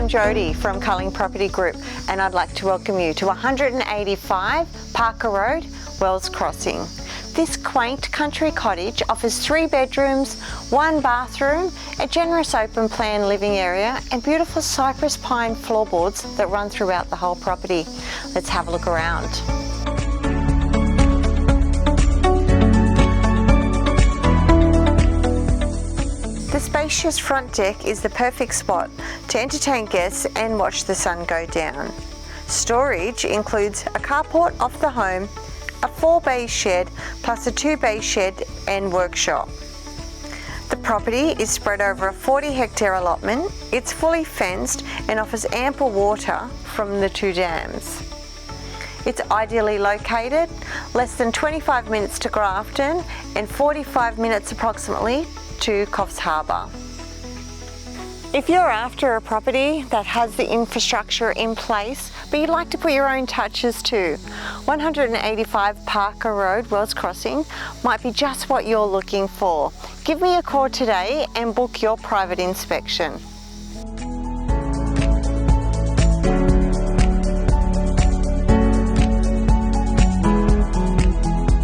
I'm Jodie from Culling Property Group, and I'd like to welcome you to 185 Parker Road, Wells Crossing. This quaint country cottage offers 3 bedrooms, 1 bathroom, a generous open plan living area and beautiful cypress pine floorboards that run throughout the whole property. Let's have a look around. The spacious front deck is the perfect spot to entertain guests and watch the sun go down. Storage includes a carport off the home, a 4-bay shed plus a 2-bay shed and workshop. The property is spread over a 40-hectare allotment. It's fully fenced and offers ample water from the 2 dams. It's ideally located, less than 25 minutes to Grafton and 45 minutes approximately to Coffs Harbour. If you're after a property that has the infrastructure in place, but you'd like to put your own touches too, 185 Parker Road, Wells Crossing might be just what you're looking for. Give me a call today and book your private inspection.